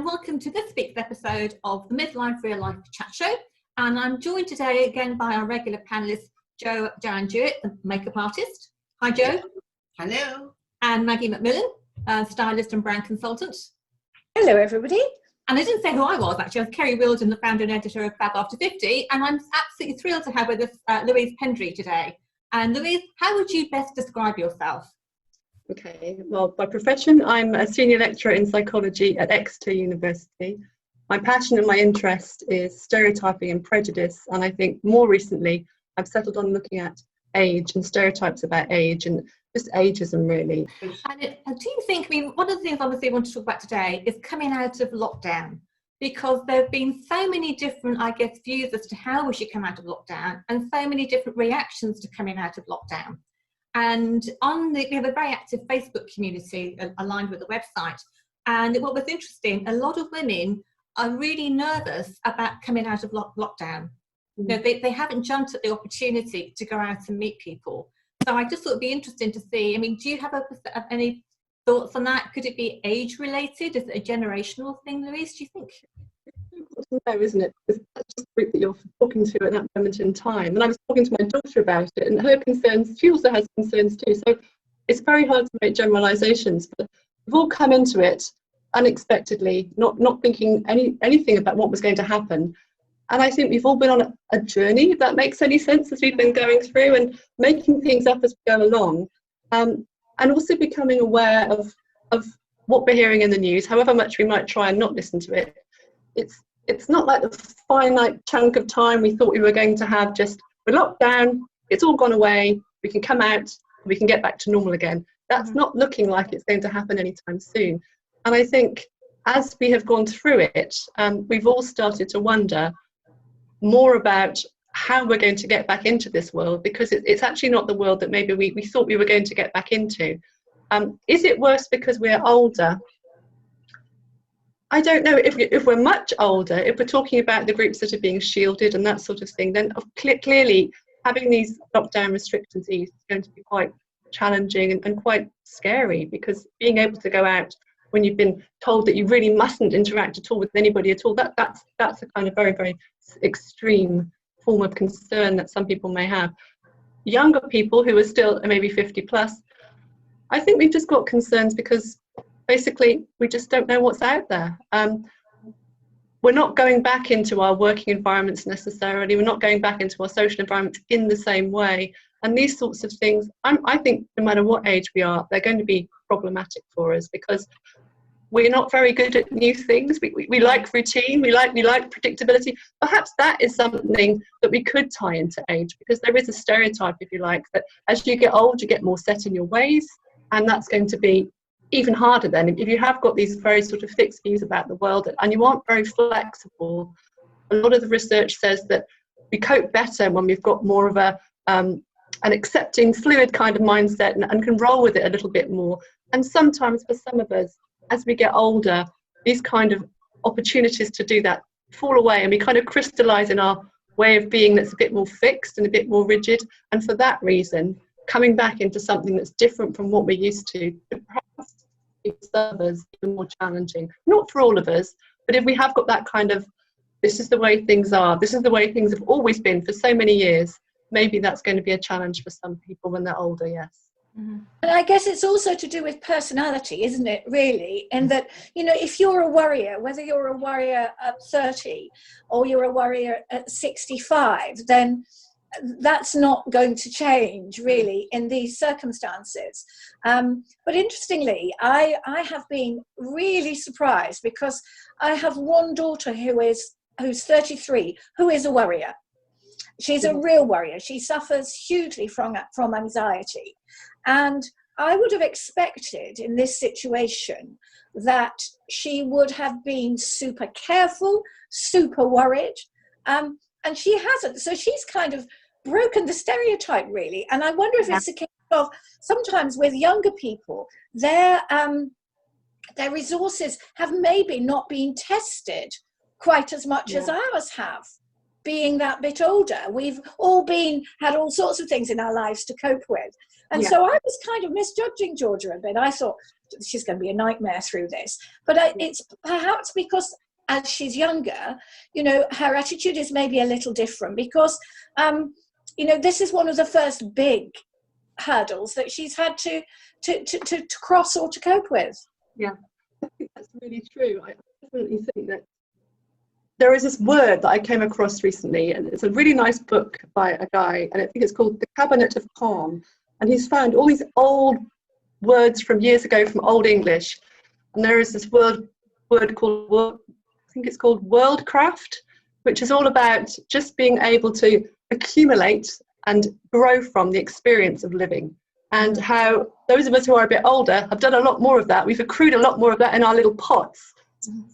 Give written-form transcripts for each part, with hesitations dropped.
welcome to this week's episode of the Midlife Real Life chat show. And I'm joined today again by our regular panellists, Jewett, the makeup artist. Hi, Jo. Hello. And Maggie McMillan, stylist and brand consultant. Hello, everybody. And I didn't say who I was, actually. I was Kerry Wilden, the founder and editor of Fab After 50. And I'm absolutely thrilled to have with us Louise Pendry today. And Louise, how would you best describe yourself? Okay, well, by profession, I'm a senior lecturer in psychology at Exeter University. My passion and my interest is stereotyping and prejudice, and I think more recently I've settled on looking at age and stereotypes about age and just ageism, really. And do you think, one of the things obviously I want to talk about today is coming out of lockdown, because there have been so many different, views as to how we should come out of lockdown and so many different reactions to coming out of lockdown. And we have a very active Facebook community aligned with the website. And what was interesting, a lot of women are really nervous about coming out of lockdown. You know, they haven't jumped at the opportunity to go out and meet people. So I just thought it'd be interesting to see, do you have any thoughts on that? Could it be age related? Is it a generational thing, Louise, do you think? No, isn't it? Because that's just the group that you're talking to at that moment in time. And I was talking to my daughter about it, and her concerns, she also has concerns too. So it's very hard to make generalisations, but we've all come into it unexpectedly, not thinking anything about what was going to happen. And I think we've all been on a journey, if that makes any sense, as we've been going through and making things up as we go along. And also becoming aware of what we're hearing in the news, however much we might try and not listen to it. It's not like the finite chunk of time we thought we were going to have, just we're locked down, it's all gone away, we can come out, we can get back to normal again. That's not looking like it's going to happen anytime soon. And I think as we have gone through it, we've all started to wonder more about how we're going to get back into this world, because it's actually not the world that maybe we thought we were going to get back into. Is it worse because we're older? I don't know. If we're much older, if we're talking about the groups that are being shielded and that sort of thing, then clearly having these lockdown restrictions eased is going to be quite challenging and quite scary, because being able to go out when you've been told that you really mustn't interact at all with anybody at all, that's a kind of very, very extreme form of concern that some people may have. Younger people who are still maybe 50 plus, I think we've just got concerns because basically we just don't know what's out there. We're not going back into our working environments necessarily, we're not going back into our social environments in the same way, and these sorts of things, I think no matter what age we are, they're going to be problematic for us, because we're not very good at new things. We like routine, we like predictability. Perhaps that is something that we could tie into age, because there is a stereotype, if you like, that as you get old, you get more set in your ways, and that's going to be even harder then. If you have got these very sort of fixed views about the world and you aren't very flexible, a lot of the research says that we cope better when we've got more of an accepting, fluid kind of mindset and can roll with it a little bit more. And sometimes for some of us, as we get older, these kind of opportunities to do that fall away, and we kind of crystallize in our way of being that's a bit more fixed and a bit more rigid. And for that reason, coming back into something that's different from what we're used to perhaps serve us even more challenging. Not for all of us, but if we have got that kind of, this is the way things are, this is the way things have always been for so many years, maybe that's going to be a challenge for some people when they're older, yes. And I guess it's also to do with personality, isn't it, really? And that, if you're a worrier, whether you're a worrier at 30 or you're a worrier at 65, then that's not going to change really in these circumstances. But interestingly, I have been really surprised, because I have one daughter who's 33, who is a worrier. She's a real worrier. She suffers hugely from anxiety. And I would have expected in this situation that she would have been super careful, super worried. And she hasn't. So she's kind of broken the stereotype, really. And I wonder if it's a case of sometimes with younger people, their resources have maybe not been tested quite as much as ours have. Being that bit older, we've all had all sorts of things in our lives to cope with. And so I was kind of misjudging Georgia a bit. I thought, she's going to be a nightmare through this. But it's perhaps because as she's younger, you know, her attitude is maybe a little different because, you know, this is one of the first big hurdles that she's had to cross or to cope with. Yeah, I think that's really true. I definitely think that there is this word that I came across recently, and it's a really nice book by a guy, and I think it's called The Cabinet of Calm. And he's found all these old words from years ago from Old English. And there is this word called, I think it's called worldcraft, which is all about just being able to accumulate and grow from the experience of living. And how those of us who are a bit older have done a lot more of that. We've accrued a lot more of that in our little pots.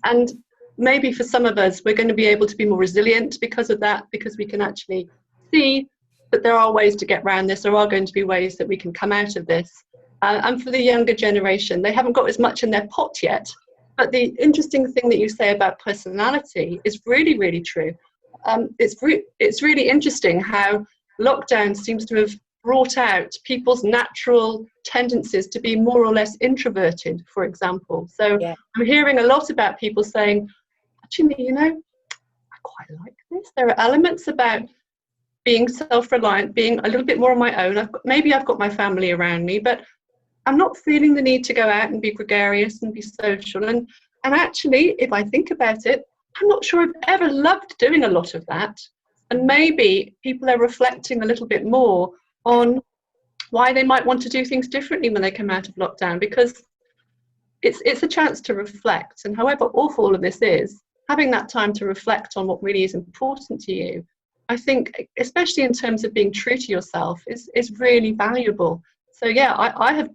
And maybe for some of us, we're going to be able to be more resilient because of that, because we can actually see that there are ways to get around this. There are going to be ways that we can come out of this. And for the younger generation, they haven't got as much in their pot yet. But the interesting thing that you say about personality is really, really true. It's really interesting how lockdown seems to have brought out people's natural tendencies to be more or less introverted, for example. So yeah. I'm hearing a lot about people saying, actually, you know, I quite like this. There are elements about being self-reliant, being a little bit more on my own. Maybe I've got my family around me, but I'm not feeling the need to go out and be gregarious and be social. And actually, if I think about it, I'm not sure I've ever loved doing a lot of that. And maybe people are reflecting a little bit more on why they might want to do things differently when they come out of lockdown, because it's a chance to reflect. And however awful all of this is, having that time to reflect on what really is important to you, I think, especially in terms of being true to yourself, is really valuable. So yeah, I have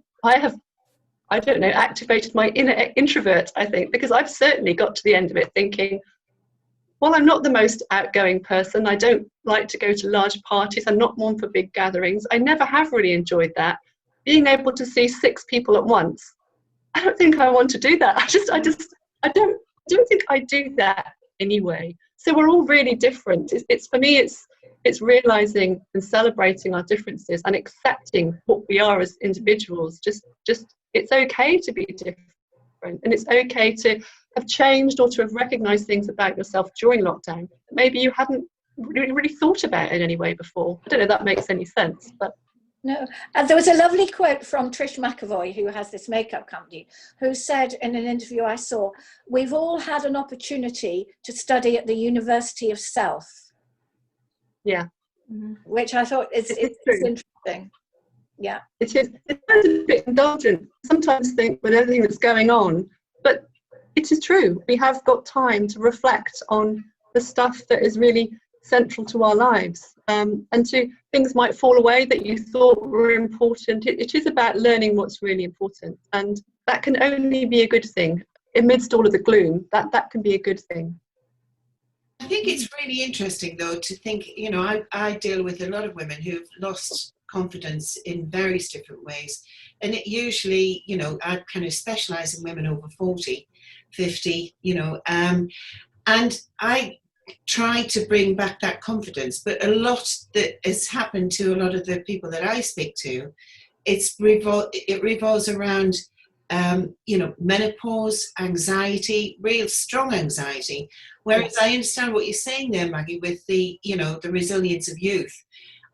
I don't know, activated my inner introvert, I think, because I've certainly got to the end of it thinking, well, I'm not the most outgoing person. I don't like to go to large parties. I'm not one for big gatherings. I never have really enjoyed that. Being able to see 6 people at once, I don't think I want to do that. I don't think I do that anyway. So we're all really different. It's for me, it's realizing and celebrating our differences and accepting what we are as individuals. Just it's okay to be different, and it's okay to have changed or to have recognized things about yourself during lockdown that maybe you hadn't really thought about in any way before. I don't know if that makes any sense, but no. There was a lovely quote from Trish McAvoy, who has this makeup company, who said in an interview I saw, "We've all had an opportunity to study at the University of Self." Yeah. Which I thought it's interesting. Yeah. It is. It's a bit indulgent. Sometimes think with everything that's going on, but it is true. We have got time to reflect on the stuff that is really central to our lives. And to things might fall away that you thought were important. It is about learning what's really important. And that can only be a good thing. Amidst all of the gloom, that can be a good thing. I think it's really interesting, though, to think, you know, I deal with a lot of women who've lost confidence in various different ways. And it usually, you know, I kind of specialise in women over 40, 50, you know, and I try to bring back that confidence. But a lot that has happened to a lot of the people that I speak to, it revolves around you know, menopause, anxiety, real strong anxiety. Whereas yes. I understand what you're saying there, Maggie, with the, you know, the resilience of youth,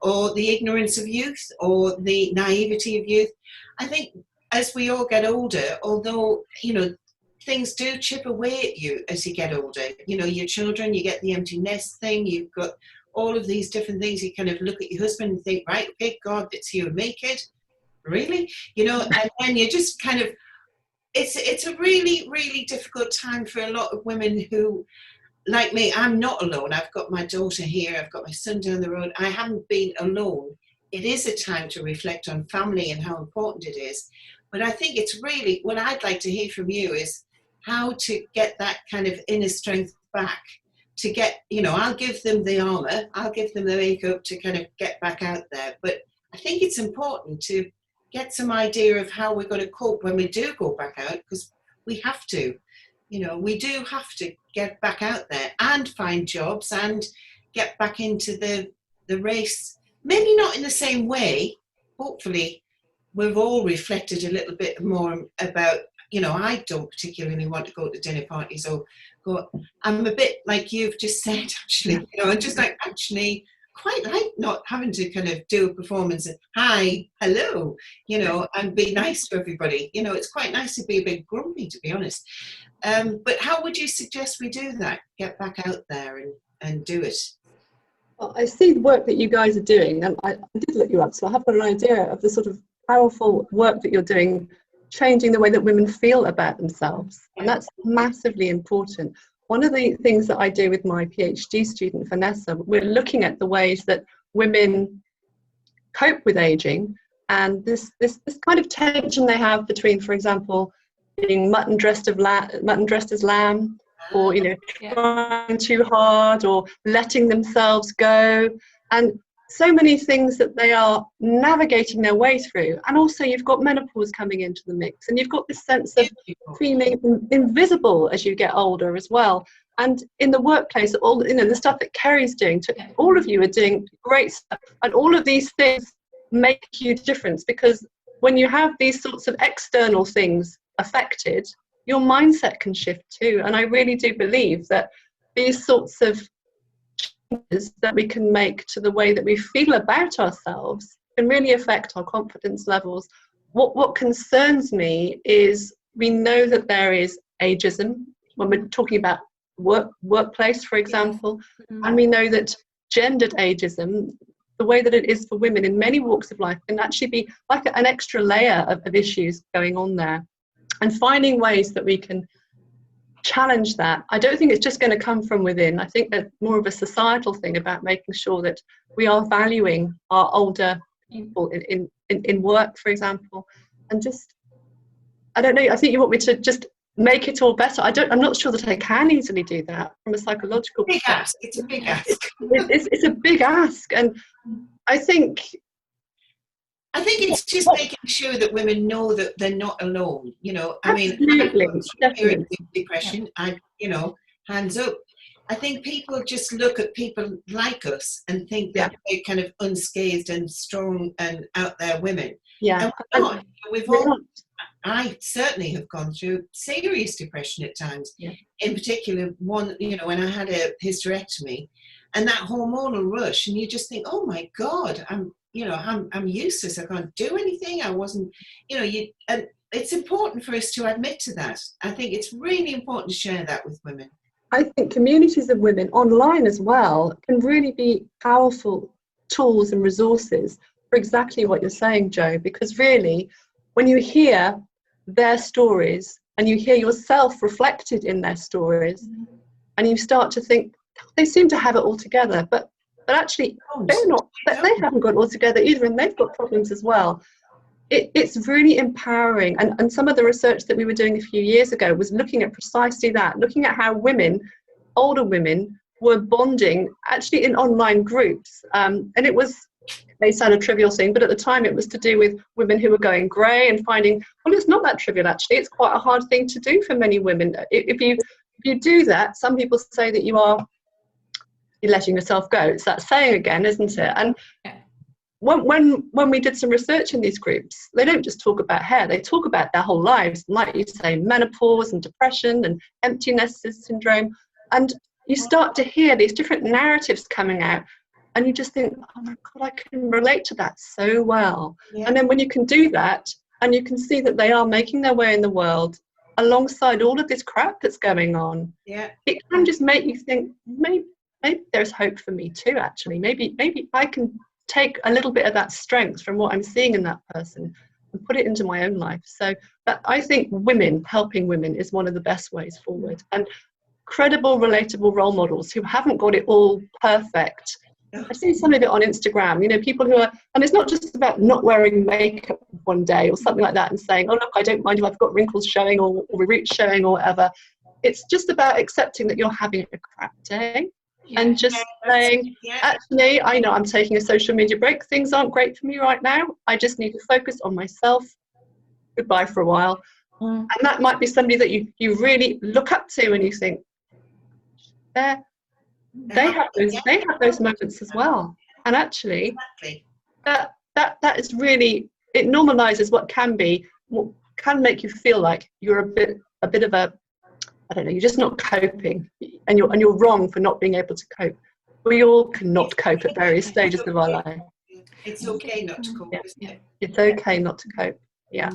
or the ignorance of youth, or the naivety of youth. I think as we all get older, although, you know, things do chip away at you as you get older. You know, your children, you get the empty nest thing, you've got all of these different things. You kind of look at your husband and think, right, okay, God, it's you and me, kid. Really? You know, and then you just kind of, it's a really, really difficult time for a lot of women who, like me, I'm not alone. I've got my daughter here, I've got my son down the road. I haven't been alone. It is a time to reflect on family and how important it is. But I think it's really, what I'd like to hear from you is how to get that kind of inner strength back, to get, you know, I'll give them the armor, I'll give them the makeup to kind of get back out there. But I think it's important to get some idea of how we're going to cope when we do go back out, because we have to, you know, we do have to get back out there and find jobs and get back into the race. Maybe not in the same way, hopefully, we've all reflected a little bit more about, you know, I don't particularly want to go to dinner parties or go. I'm a bit like you've just said, actually, you know, and just like actually quite like not having to kind of do a performance and hi, hello, you know, and be nice to everybody. You know, it's quite nice to be a bit grumpy, to be honest. But how would you suggest we do that? Get back out there and do it? Well, I see the work that you guys are doing, and I did look you up, so I have got an idea of the sort of powerful work that you're doing, changing the way that women feel about themselves. And that's massively important. One of the things that I do with my PhD student, Vanessa, we're looking at the ways that women cope with aging and this kind of tension they have between, for example, being mutton dressed as lamb, or, you know, trying too hard or letting themselves go, and so many things that they are navigating their way through. And also you've got menopause coming into the mix, and you've got this sense of feeling invisible as you get older as well. And in the workplace, all, you know, the stuff that Kerry's doing, all of you are doing great stuff, and all of these things make a huge difference, because when you have these sorts of external things affected, your mindset can shift too. And I really do believe that these sorts of changes that we can make to the way that we feel about ourselves can really affect our confidence levels. What concerns me is we know that there is ageism when we're talking about workplace, for example, and we know that gendered ageism, the way that it is for women in many walks of life, can actually be like an extra layer of issues going on there. And finding ways that we can challenge that. I don't think it's just going to come from within. I think that more of a societal thing about making sure that we are valuing our older people in work, for example. And just, I don't know, I think you want me to just make it all better. I'm not sure that I can easily do that from a psychological perspective. It's a big ask. It's a big ask. And I think it's just making sure that women know that they're not alone. You know, I mean, definitely. Depression, you know, hands up. I think people just look at people like us and think that they're kind of unscathed and strong and out there women. Yeah. And we're not. We've all, I certainly have gone through serious depression at times. Yeah. In particular, one, you know, when I had a hysterectomy and that hormonal rush, and you just think, oh my God, I'm useless. I can't do anything. I wasn't, you know, and it's important for us to admit to that. I think it's really important to share that with women. I think communities of women online as well can really be powerful tools and resources for exactly what you're saying, Jo, because really, when you hear their stories and you hear yourself reflected in their stories, and you start to think, they seem to have it all together, but actually they're not, they haven't got it all together either, and they've got problems as well. It's really empowering, and some of the research that we were doing a few years ago was looking at precisely that, looking at how women, older women, were bonding actually in online groups, and it may sound a trivial thing, but at the time it was to do with women who were going grey and finding, well, it's not that trivial actually, it's quite a hard thing to do for many women. If you do that, some people say that you're letting yourself go. It's that saying again, isn't it? And when we did some research in these groups, they don't just talk about hair, they talk about their whole lives, like you say, menopause and depression and emptiness syndrome. And you start to hear these different narratives coming out, and you just think, oh my God, I can relate to that so well. Yeah. And then when you can do that, and you can see that they are making their way in the world alongside all of this crap that's going on, it can just make you think, maybe there's hope for me too, actually. Maybe I can take a little bit of that strength from what I'm seeing in that person and put it into my own life. So that, I think helping women is one of the best ways forward. And credible, relatable role models who haven't got it all perfect. I've seen some of it on Instagram, you know, people who are, and it's not just about not wearing makeup one day or something like that and saying, oh, look, I don't mind if I've got wrinkles showing or roots showing or whatever. It's just about accepting that you're having a crap day. And just saying, actually, I know I'm taking a social media break. Things aren't great for me right now. I just need to focus on myself. Goodbye for a while. And that might be somebody that you really look up to and you think, they have those moments as well. And actually, that is really it normalizes what can be, what can make you feel like you're a bit of a, I don't know, you're just not coping, and you're wrong for not being able to cope. We all cannot cope at various stages of our life. It's okay not to cope, isn't it? It's okay not to cope. Yeah.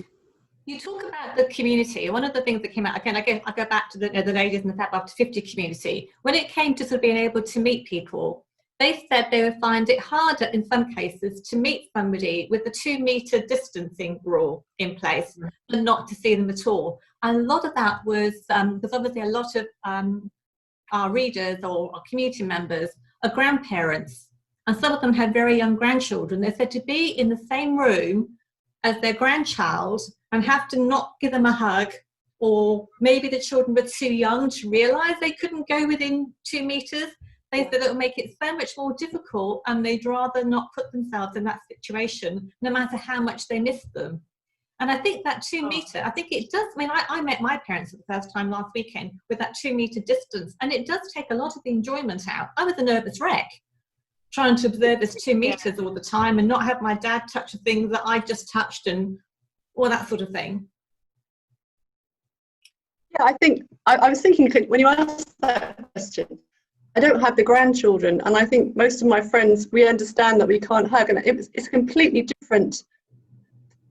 You talk about the community. One of the things that came out, again, I go back to the ladies in the Fab After 50 community. When it came to sort of being able to meet people, they said they would find it harder in some cases to meet somebody with the 2 metre distancing rule in place than not to see them at all. And a lot of that was because obviously a lot of our readers or our community members are grandparents, and some of them had very young grandchildren. They said to be in the same room as their grandchild and have to not give them a hug, or maybe the children were too young to realise they couldn't go within 2 metres. They said it would make it so much more difficult, and they'd rather not put themselves in that situation, no matter how much they miss them. And I think that 2 metre, I think it does, I mean, I met my parents for the first time last weekend with that 2 metre distance, and it does take a lot of the enjoyment out. I was a nervous wreck trying to observe this 2 metres all the time and not have my dad touch the things that I just touched and all that sort of thing. Yeah, I think, I was thinking when you asked that question, I don't have the grandchildren, and I think most of my friends, we understand that we can't hug, and it's a completely different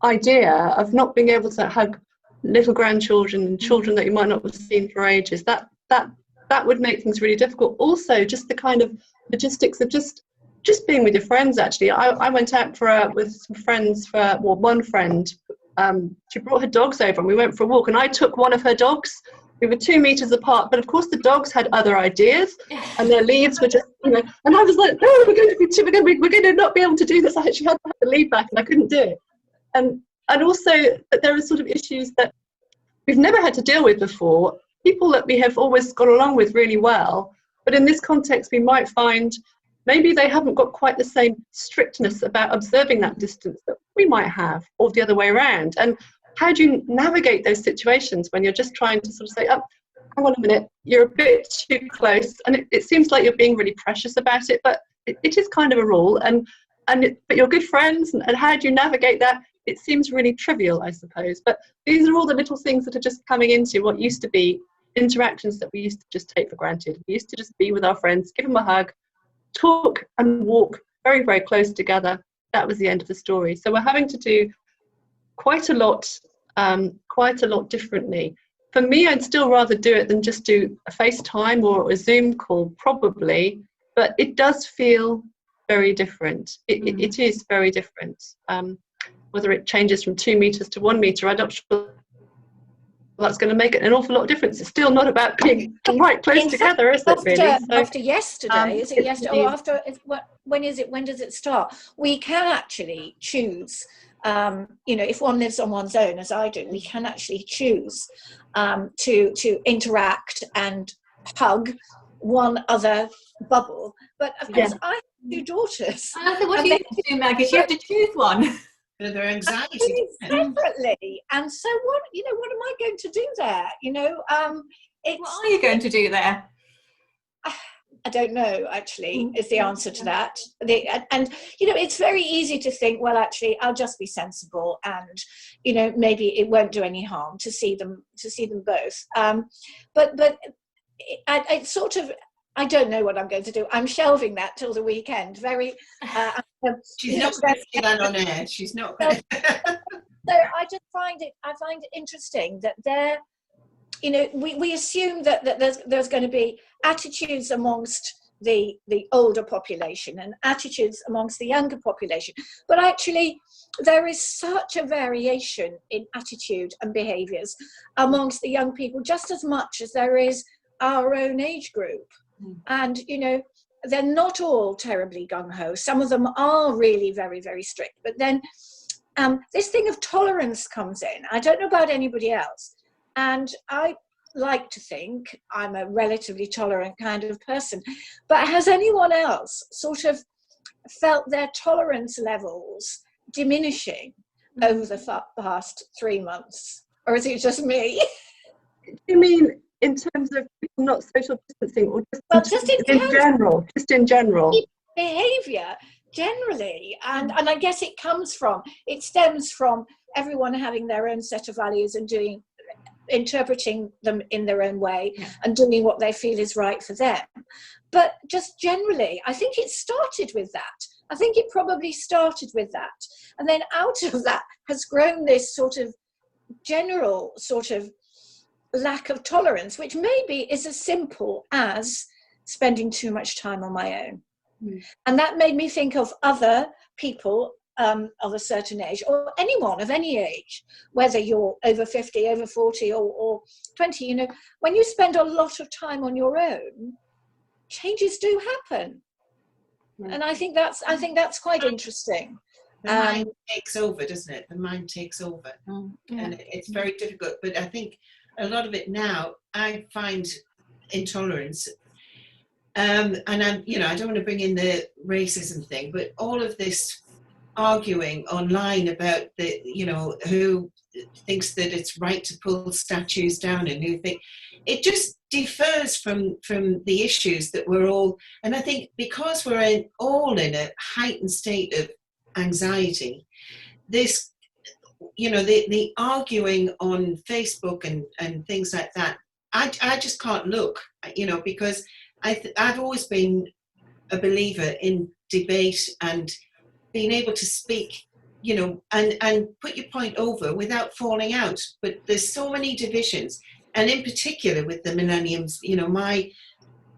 idea of not being able to hug little grandchildren and children that you might not have seen for ages. That would make things really difficult. Also, just the kind of logistics of just being with your friends. Actually, I went out with some friends one friend. She brought her dogs over, and we went for a walk, and I took one of her dogs. We were 2 meters apart, but of course the dogs had other ideas, and their leads were just, and I was like, no, we're going to not be able to do this. I actually had to have the lead back, and I couldn't do it. And also that there are sort of issues that we've never had to deal with before, people that we have always got along with really well, but in this context we might find maybe they haven't got quite the same strictness about observing that distance that we might have, or the other way around. And how do you navigate those situations when you're just trying to sort of say, oh, hang on a minute, you're a bit too close, and it seems like you're being really precious about it, but it is kind of a rule, but you're good friends, and how do you navigate that? It seems really trivial, I suppose, but these are all the little things that are just coming into what used to be interactions that we used to just take for granted. We used to just be with our friends, give them a hug, talk and walk very, very close together. That was the end of the story. So we're having to do quite a lot differently. For me, I'd still rather do it than just do a FaceTime or a Zoom call, probably, but it does feel very different. It is very different. Whether it changes from 2 meters to 1 meter, I'm not sure that's going to make an awful lot of difference. It's still not about being right close together, is it, really? So, after yesterday, is it yesterday? Or after, when is it? When does it start? We can actually choose, if one lives on one's own, as I do, we can actually choose to interact and hug one other bubble. But of course, I have 2 daughters. What do you do, Maggie? You have to choose one. Their anxiety separately, and so what am I going to do there? What are you going to do there? I don't know, actually, is the answer to that. And it's very easy to think, well, actually, I'll just be sensible, and maybe it won't do any harm to see them both. But I sort of, I don't know what I'm going to do. I'm shelving that till the weekend. She's not going to see that on air. She's not going to. So I find it interesting that there, we assume that there's going to be attitudes amongst the older population and attitudes amongst the younger population, but actually there is such a variation in attitude and behaviours amongst the young people, just as much as there is our own age group. And they're not all terribly gung-ho. Some of them are really very, very strict, but then this thing of tolerance comes in. I don't know about anybody else, and I like to think I'm a relatively tolerant kind of person, but has anyone else sort of felt their tolerance levels diminishing over the past 3 months, or is it just me? You mean in terms of people not social distancing, or just in general? Just in general. Behaviour, generally, and I guess it stems from everyone having their own set of values and interpreting them in their own way, and doing what they feel is right for them. But just generally, I think it started with that. I think it probably started with that, and then out of that has grown this sort of general sort of lack of tolerance, which maybe is as simple as spending too much time on my own. And that made me think of other people of a certain age, or anyone of any age, whether you're over 50, over 40 or 20, you know, when you spend a lot of time on your own, changes do happen. And I think that's quite interesting. The mind takes over, doesn't it? The mind takes over. And it's very difficult. But I think a lot of it now, I find intolerance, and I'm, you know, I don't want to bring in the racism thing, but all of this arguing online about the, you know, who thinks that it's right to pull statues down and who think, it just differs from the issues that we're all, and I think because we're all in a heightened state of anxiety, this, you know, the arguing on Facebook and things like that, I just can't look, you know, because I've always been a believer in debate and being able to speak, you know, and put your point over without falling out. But there's so many divisions, and in particular with the millenniums, you know, my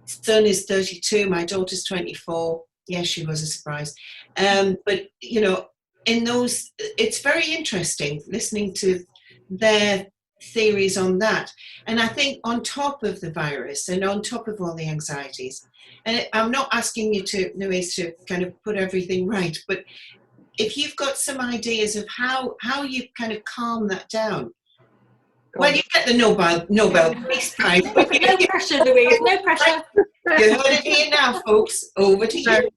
son is 32, my daughter's 24. Yes, she was a surprise. But, you know, in those, it's very interesting listening to their theories on that. And I think on top of the virus and on top of all the anxieties, and I'm not asking you to, Louise, to kind of put everything right, but if you've got some ideas of how you kind of calm that down. Well, you get the Nobel Peace Prize. No pressure, Louise, no pressure. You heard it here now, folks. Over to you.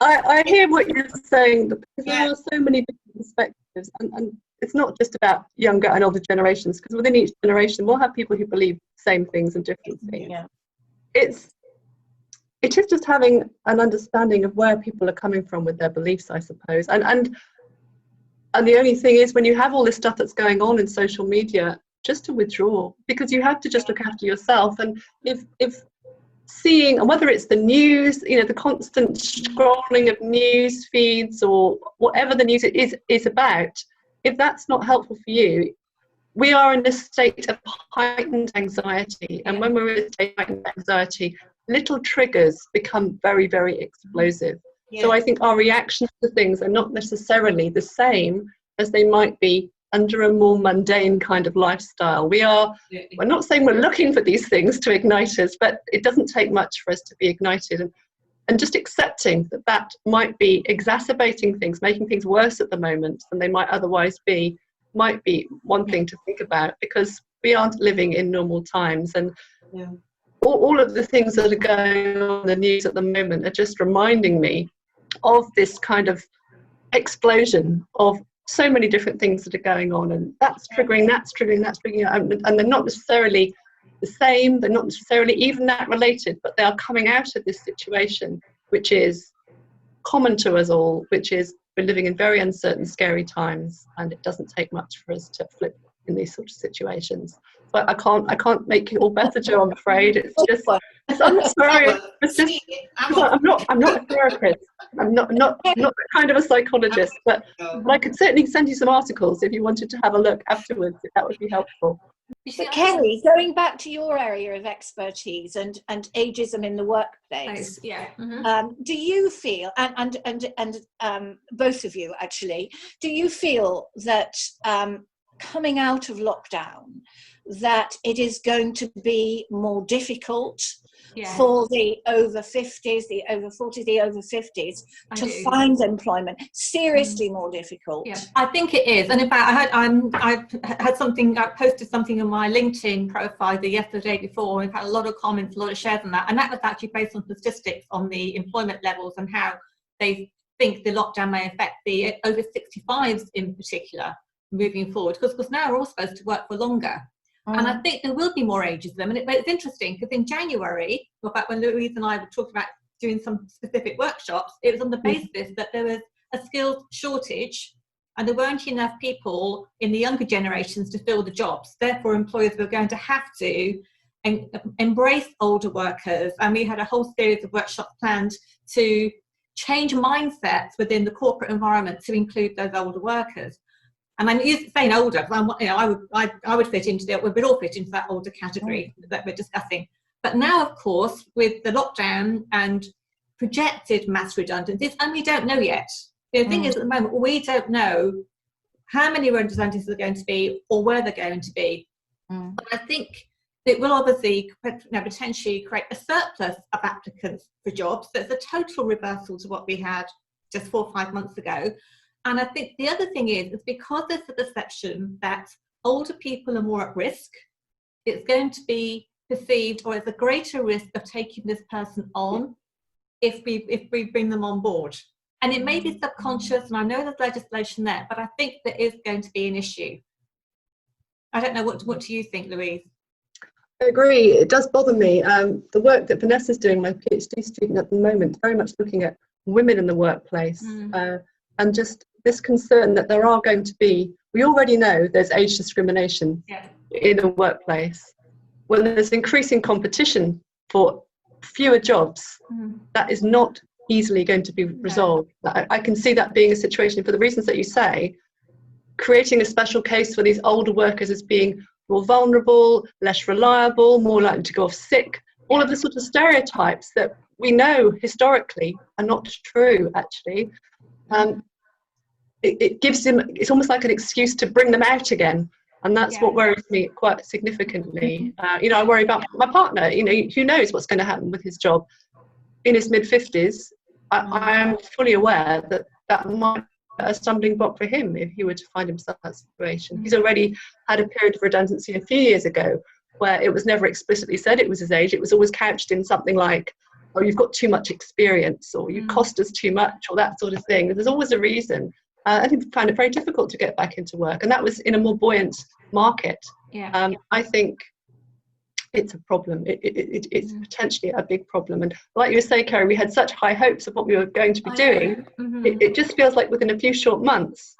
I hear what you're saying, because there are so many different perspectives, and it's not just about younger and older generations, because within each generation we'll have people who believe the same things and different things. Yeah. It is just having an understanding of where people are coming from with their beliefs, I suppose. And the only thing is, when you have all this stuff that's going on in social media, just to withdraw, because you have to just look after yourself. And if seeing, and whether it's the news, you know, the constant scrolling of news feeds or whatever the news is about, if that's not helpful for you, we are in a state of heightened anxiety. And when we're in a state of heightened anxiety, little triggers become very, very explosive. So I think our reactions to things are not necessarily the same as they might be under a more mundane kind of lifestyle. We're not saying we're looking for these things to ignite us, but it doesn't take much for us to be ignited. And just accepting that might be exacerbating things, making things worse at the moment than they might otherwise be, might be one thing to think about, because we aren't living in normal times. And all of the things that are going on in the news at the moment are just reminding me of this kind of explosion of so many different things that are going on, and that's triggering, and they're not necessarily the same, they're not necessarily even that related, but they are coming out of this situation which is common to us all, which is we're living in very uncertain, scary times, and it doesn't take much for us to flip in these sort of situations. But I can't make it all better, Jo, I'm afraid. It's just, I'm sorry. It's just, I'm not a therapist. I'm not that kind of a psychologist, but I could certainly send you some articles if you wanted to have a look afterwards, if that would be helpful. But Kerry, going back to your area of expertise and ageism in the workplace, do you feel, and both of you actually, do you feel that coming out of lockdown, that it is going to be more difficult for the over 50s, the over 40s, the over 50s to find employment? Seriously more difficult. Yeah, I think it is. And in fact, I posted something on my LinkedIn profile yesterday before. We've had a lot of comments, a lot of shares on that. And that was actually based on statistics on the employment levels and how they think the lockdown may affect the over 65s in particular moving forward. Because now we're all supposed to work for longer. And I think there will be more ageism. But it's interesting because in January, in fact, when Louise and I were talking about doing some specific workshops, it was on the basis that there was a skills shortage and there weren't enough people in the younger generations to fill the jobs. Therefore, employers were going to have to embrace older workers. And we had a whole series of workshops planned to change mindsets within the corporate environment to include those older workers. And I'm saying older because I would fit into that. We would all fit into that older category that we're discussing. But now, of course, with the lockdown and projected mass redundancies, and we don't know yet. The thing is, at the moment, we don't know how many redundancies are going to be or where they're going to be. But I think it will obviously potentially create a surplus of applicants for jobs. So it's a total reversal to what we had just 4 or 5 months ago. And I think the other thing is because there's a perception that older people are more at risk, it's going to be perceived or as a greater risk of taking this person on if we bring them on board. And it may be subconscious, and I know there's legislation there, but I think there is going to be an issue. I don't know, what do you think, Louise? I agree, it does bother me. The work that Vanessa's doing, my PhD student at the moment, very much looking at women in the workplace, and just this concern that there are going to be, we already know there's age discrimination in the workplace. When there's increasing competition for fewer jobs, that is not easily going to be resolved. I can see that being a situation, for the reasons that you say, creating a special case for these older workers as being more vulnerable, less reliable, more likely to go off sick, all of the sort of stereotypes that we know historically are not true, actually. It gives them, it's almost like an excuse to bring them out again. And that's what worries me quite significantly. I worry about my partner, who knows what's going to happen with his job in his mid-50s. I am fully aware that that might be a stumbling block for him if he were to find himself in that situation. He's already had a period of redundancy a few years ago where it was never explicitly said it was his age. It was always couched in something like, oh, you've got too much experience, or you cost us too much, or that sort of thing. There's always a reason. I think he found it very difficult to get back into work, and that was in a more buoyant market. I think it's a problem. It's potentially a big problem. And like you were saying, Kerry, we had such high hopes of what we were going to be doing. It just feels like within a few short months,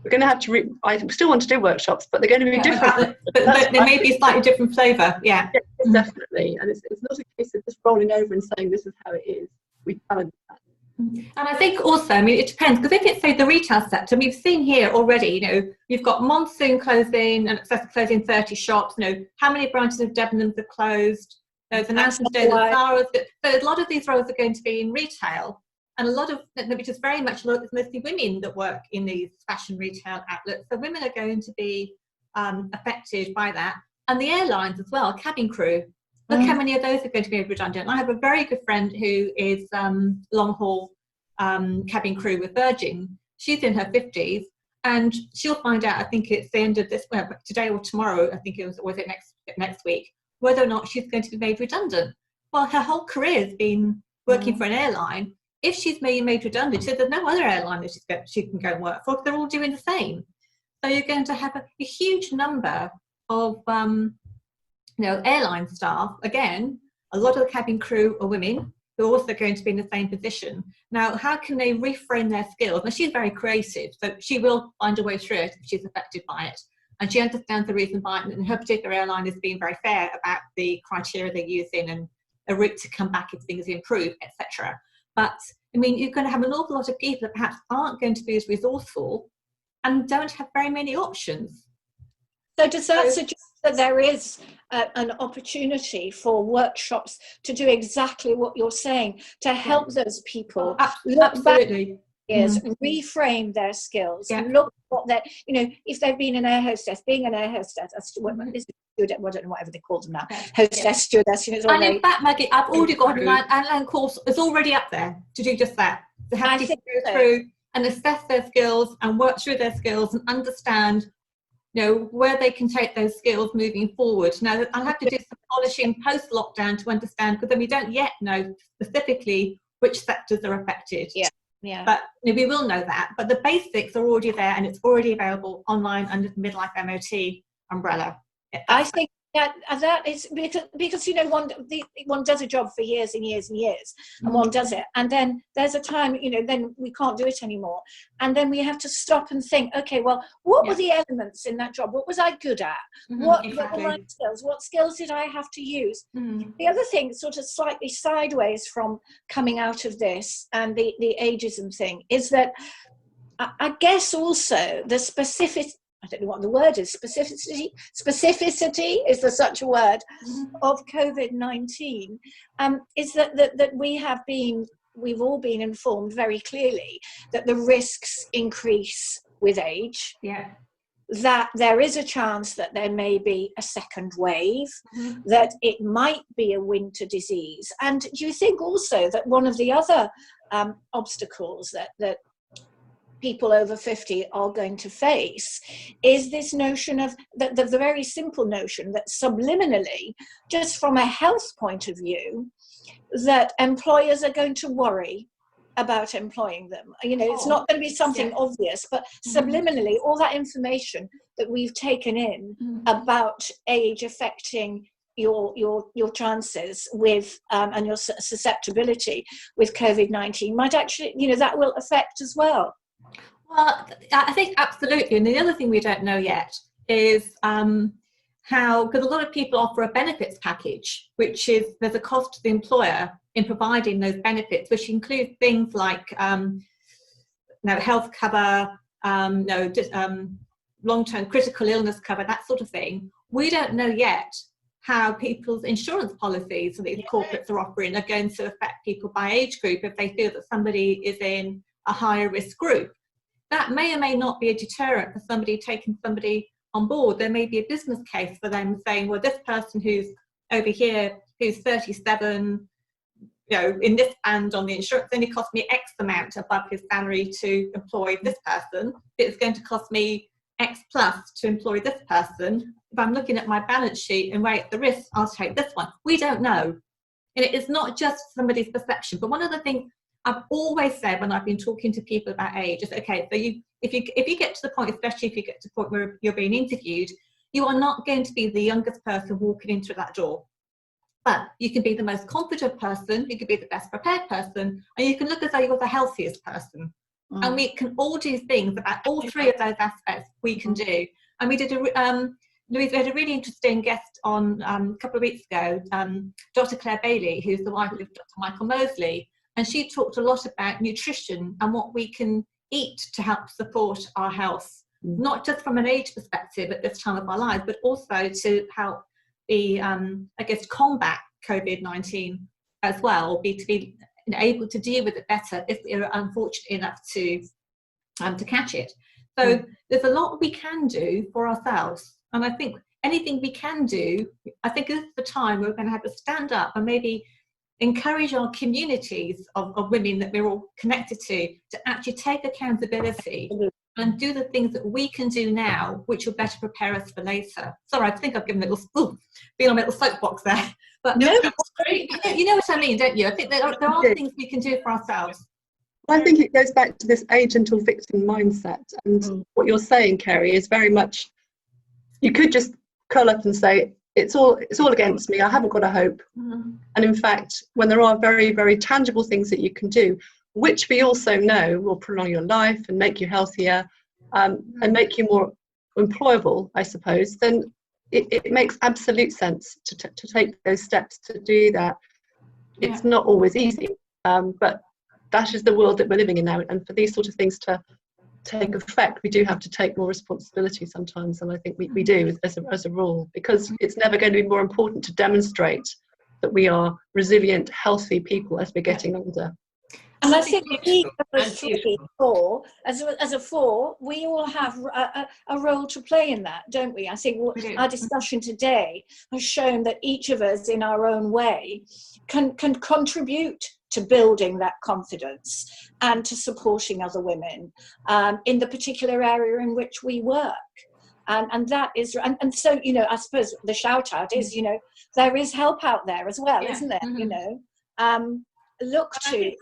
we're going to have to, I still want to do workshops, but they're going to be different. But they may be slightly different flavour, definitely. And it's not a case of just rolling over and saying this is how it is. We balance that. And I think also, it depends, because if it's, say, the retail sector, we've seen here already, you've got Monsoon closing and Access closing 30 shops, how many branches of Debenhams are closed, there's announcements today that Zara's, so a lot of these roles are going to be in retail, and a lot of, which is very much, it's mostly women that work in these fashion retail outlets, so women are going to be affected by that, and the airlines as well, cabin crew. Look how many of those are going to be redundant. I have a very good friend who is long-haul cabin crew with Virgin. She's in her 50s, and she'll find out, I think it's the end of this, today or tomorrow, I think it was next week, whether or not she's going to be made redundant. Well, her whole career has been working for an airline. If she's made redundant, she said there's no other airline that she can go and work for, because they're all doing the same. So you're going to have a huge number of airline staff. Again, a lot of the cabin crew are women who are also going to be in the same position. Now, how can they reframe their skills? Now, she's very creative, so she will find a way through it if she's affected by it. And she understands the reason behind it, and her particular airline is being very fair about the criteria they're using and a route to come back if things improve, etc. But, you're going to have an awful lot of people that perhaps aren't going to be as resourceful and don't have very many options. So does that suggest that there is an opportunity for workshops to do exactly what you're saying, to help those people absolutely reframe their skills, look what they're, if they've been an air hostess, being an air hostess, whatever they call them now, hostess, stewardess, and in fact, Maggie, I've already got an online course is already up there to do just that, to have people go through and assess their skills and work through their skills and understand where they can take those skills moving forward. Now, I'll have to do some polishing post-lockdown to understand, because then we don't yet know specifically which sectors are affected. But we will know that. But the basics are already there, and it's already available online under the Midlife MOT umbrella. I think Yeah, and that is because you know one does a job for years and years and years, and one does it, and then there's a time, you know, then we can't do it anymore, and then we have to stop and think, okay, well, what were the elements in that job? What was I good at? What were my skills? What skills did I have to use? The other thing, sort of slightly sideways from coming out of this and the ageism thing, is that I guess also the specific, I don't know what the word is, specificity, is there such a word, of COVID-19, is that we've all been informed very clearly that the risks increase with age, that there is a chance that there may be a second wave, that it might be a winter disease. And do you think also that one of the other obstacles that people over 50 are going to face is this notion of the very simple notion that subliminally, just from a health point of view, that employers are going to worry about employing them. You know, it's not going to be something obvious, but subliminally, all that information that we've taken in about age affecting your chances with and your susceptibility with COVID-19 might actually, you know, that will affect as well. Well, I think absolutely. And the other thing we don't know yet is how, because a lot of people offer a benefits package, which is there's a cost to the employer in providing those benefits, which includes things like health cover, long-term critical illness cover, that sort of thing. We don't know yet how people's insurance policies that these corporates are offering are going to affect people by age group if they feel that somebody is in a higher risk group. That may or may not be a deterrent for somebody taking somebody on board. There may be a business case for them saying, well, this person who's over here, who's 37, you know, in this band on the insurance, only cost me X amount above his salary to employ this person. It's going to cost me X plus to employ this person. If I'm looking at my balance sheet and weigh the risk, I'll take this one. We don't know. And it is not just somebody's perception. But one of the things I've always said when I've been talking to people about age is, okay, so if you get to the point, especially if you get to the point where you're being interviewed, you are not going to be the youngest person walking into that door. But you can be the most confident person, you can be the best prepared person, and you can look as though you're the healthiest person. And we can all do things about all three of those aspects we can do. And we did Louise, we had a really interesting guest on a couple of weeks ago, Dr. Claire Bailey, who's the wife of Dr. Michael Mosley. And she talked a lot about nutrition and what we can eat to help support our health, not just from an age perspective at this time of our lives, but also to help be, combat COVID-19 as well, to be able to deal with it better if we're unfortunate enough to catch it. So there's a lot we can do for ourselves. And I think anything we can do, I think this is the time we're going to have to stand up and maybe encourage our communities of women that we're all connected to actually take accountability and do the things that we can do now, which will better prepare us for later. Sorry, I think I've given a little, been on a little soapbox there. But no, that's great. You know what I mean, don't you? I think there are things we can do for ourselves. I think it goes back to this age until victim mindset. And what you're saying, Kerry, is very much, you could just curl up and say, it's all against me, I haven't got a hope. And in fact, when there are very, very tangible things that you can do, which we also know will prolong your life and make you healthier and make you more employable, I suppose, then it makes absolute sense to take those steps to do that. It's not always easy, but that is the world that we're living in now. And for these sort of things to take effect, we do have to take more responsibility sometimes, and I think we do as a rule, because it's never going to be more important to demonstrate that we are resilient, healthy people as we're getting older. And I think we as a four, we all have a role to play in that, don't we? I think our discussion today has shown that each of us in our own way can contribute to building that confidence and to supporting other women in the particular area in which we work. And that is, and so, you know, I suppose the shout out is, you know, there is help out there as well, isn't there? You know, look to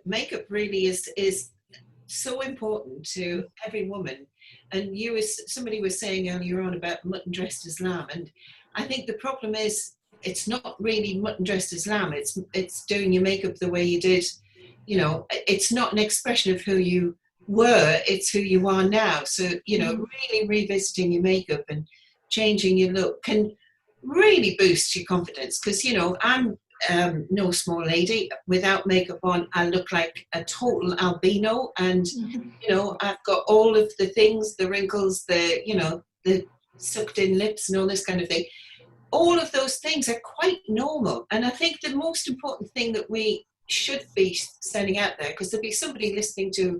makeup really is so important to every woman. And somebody was saying earlier on about mutton dressed as lamb, and I think the problem is it's not really mutton dressed as lamb. It's doing your makeup the way you did. You know, it's not an expression of who you were, it's who you are now. So, you know, really revisiting your makeup and changing your look can really boost your confidence. Because, you know, I'm no small lady. Without makeup on, I look like a total albino. And, you know, I've got all of the things, the wrinkles, the, you know, the sucked in lips and all this kind of thing. All of those things are quite normal. And I think the most important thing that we should be sending out there, because there'll be somebody listening to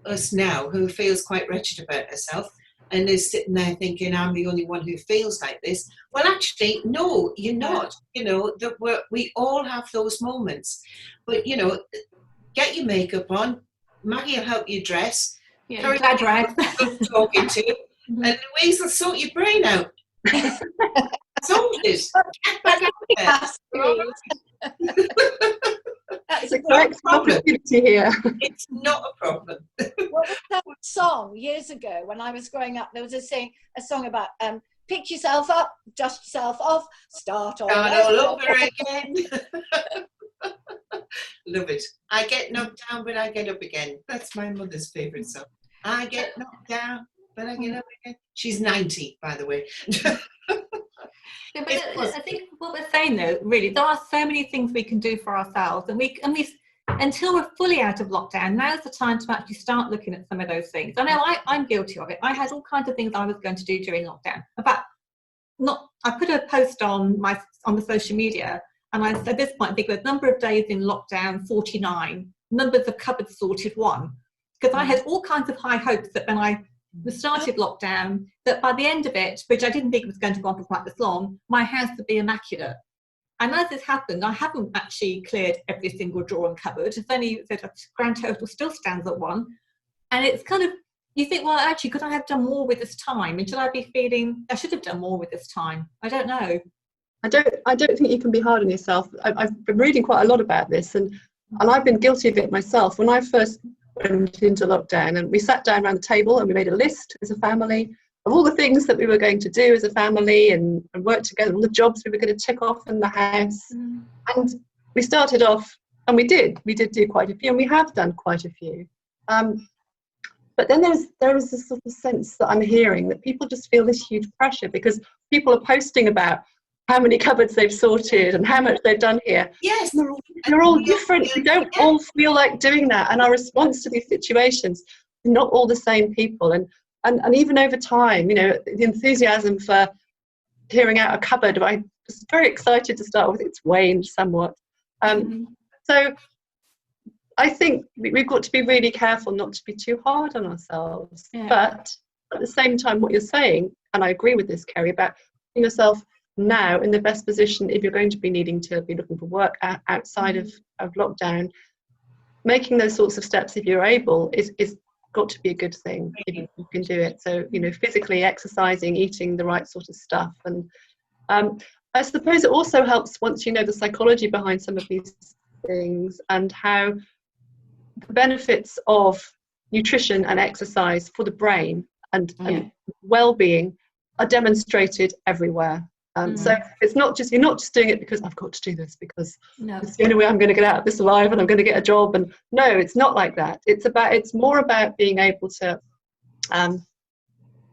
us now who feels quite wretched about herself and is sitting there thinking, I'm the only one who feels like this. Well, actually, no, you're not. You know, we all have those moments. But, you know, get your makeup on. Maggie will help you dress. Yeah, glad right. Good talking to. And Louise will sort your brain out. Sorted. Get back out there. That's a correct opportunity here. It's not a problem. What was that song years ago when I was growing up? There was a song about pick yourself up, dust yourself off, start all over again. Love it. I get knocked down, but I get up again. That's my mother's favourite song. I get knocked down, but I get up again. She's 90, by the way. Yeah, but I think what we're saying though, really, there are so many things we can do for ourselves, and we until we're fully out of lockdown, now's the time to actually start looking at some of those things. I know I'm guilty of it. I had all kinds of things I was going to do during lockdown. I put a post on the social media, and I said at this point, I think the number of days in lockdown 49, numbers of cupboards sorted 1, because I had all kinds of high hopes that when I started lockdown, that by the end of it, which I didn't think was going to go on for quite this long, my house would be immaculate. And as this happened, I haven't actually cleared every single drawer and cupboard. It's only the grand total still stands at 1. And it's kind of, you think, well, actually, could I have done more with this time? And should I be feeling I should have done more with this time? I don't know. I don't think you can be hard on yourself. I've been reading quite a lot about this, and I've been guilty of it myself. When I first went into lockdown, and we sat down around the table and we made a list as a family of all the things that we were going to do as a family and work together, all the jobs we were going to tick off in the house. And we started off, and we did do quite a few, and we have done quite a few. But then there is this sort of sense that I'm hearing that people just feel this huge pressure because people are posting about how many cupboards they've sorted and how much they've done here. Yes. They're all different. We don't all feel like doing that. And our response to these situations are not all the same people. And even over time, you know, the enthusiasm for clearing out a cupboard, I was very excited to start with. It's waned somewhat. So I think we've got to be really careful not to be too hard on ourselves. Yeah. But at the same time, what you're saying, and I agree with this, Kerry, about putting yourself now in the best position if you're going to be needing to be looking for work outside of lockdown, making those sorts of steps if you're able is got to be a good thing if you can do it. So, you know, physically exercising, eating the right sort of stuff. And I suppose it also helps once you know the psychology behind some of these things and how the benefits of nutrition and exercise for the brain and well-being are demonstrated everywhere. So it's not just, you're not just doing it because I've got to do this because it's the only way I'm going to get out of this alive and I'm going to get a job. And no, it's not like that. It's more about being able to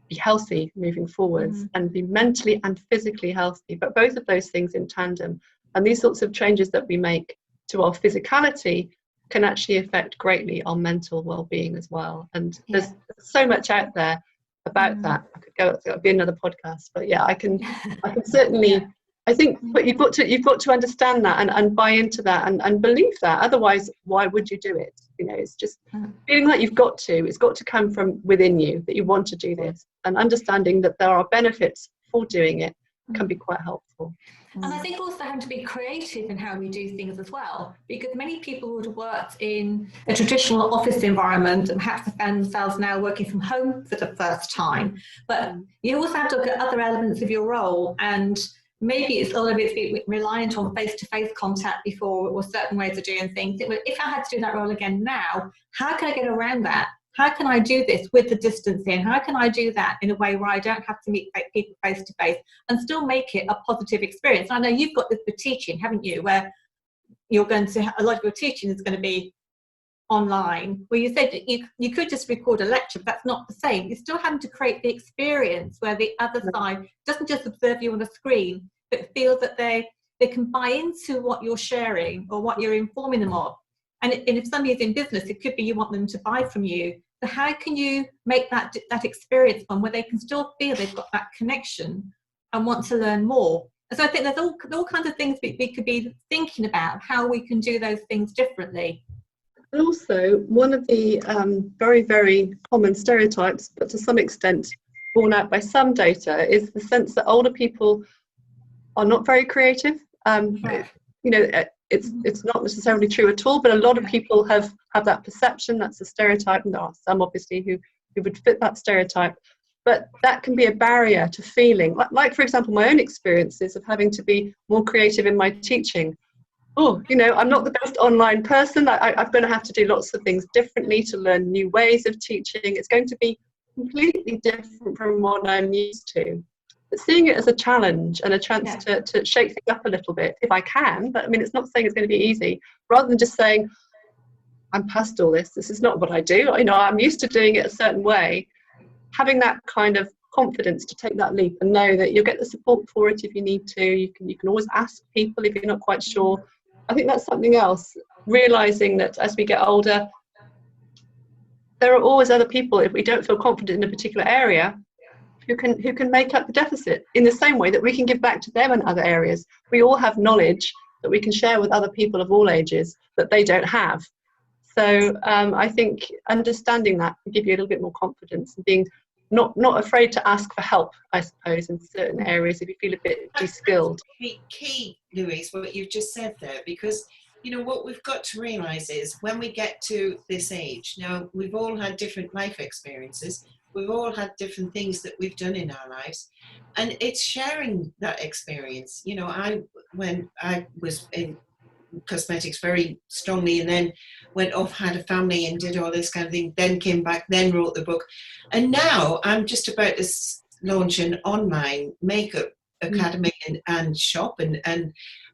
be healthy moving forwards and be mentally and physically healthy, but both of those things in tandem. And these sorts of changes that we make to our physicality can actually affect greatly our mental well-being as well. And there's so much out there about that. I could go, it'll be another podcast, but yeah, I can certainly, I think, but you've got to understand that and buy into that and believe that. Otherwise, why would you do it? You know, it's just feeling like it's got to come from within you, that you want to do this, and understanding that there are benefits for doing it can be quite helpful. And I think also having to be creative in how we do things as well, because many people would have worked in a traditional office environment and perhaps have found themselves now working from home for the first time. But you also have to look at other elements of your role, and maybe it's a little bit reliant on face-to-face contact before, or certain ways of doing things. If I had to do that role again now, how can I get around that? how can I do this with the distancing? How can I do that in a way where I don't have to meet people face to face and still make it a positive experience? I know you've got this for teaching, haven't you, where you're going to, a lot of your teaching is going to be online, where you said that you could just record a lecture, but that's not the same. You're still having to create the experience where the other side doesn't just observe you on a screen, but feels that they can buy into what you're sharing or what you're informing them of. And if somebody is in business, it could be you want them to buy from you. So how can you make that experience one where they can still feel they've got that connection and want to learn more? And so I think there's all kinds of things we could be thinking about, how we can do those things differently. And also, one of the very, very common stereotypes, but to some extent borne out by some data, is the sense that older people are not very creative. You know, it's not necessarily true at all, but a lot of people have that perception. That's a stereotype, and there are some obviously who would fit that stereotype. But that can be a barrier to feeling, like for example, my own experiences of having to be more creative in my teaching. Oh, you know, I'm not the best online person. I'm going to have to do lots of things differently to learn new ways of teaching. It's going to be completely different from what I'm used to. But seeing it as a challenge and a chance to shake things up a little bit, if I can, but I mean, it's not saying it's going to be easy, rather than just saying, I'm past all this. This is not what I do. You know, I'm used to doing it a certain way. Having that kind of confidence to take that leap and know that you'll get the support for it if you need to. You can always ask people if you're not quite sure. I think that's something else, realising that as we get older, there are always other people, if we don't feel confident in a particular area, who can make up the deficit in the same way that we can give back to them in other areas. We all have knowledge that we can share with other people of all ages that they don't have. So I think understanding that can give you a little bit more confidence and being not afraid to ask for help, I suppose, in certain areas if you feel a bit de-skilled. Key, Louise, what you've just said there, because you know what we've got to realise is when we get to this age, now we've all had different life experiences, we've all had different things that we've done in our lives, and it's sharing that experience. You know, when I was in cosmetics very strongly and then went off, had a family and did all this kind of thing, then came back, then wrote the book, and now I'm just about to launch an online makeup academy and shop, and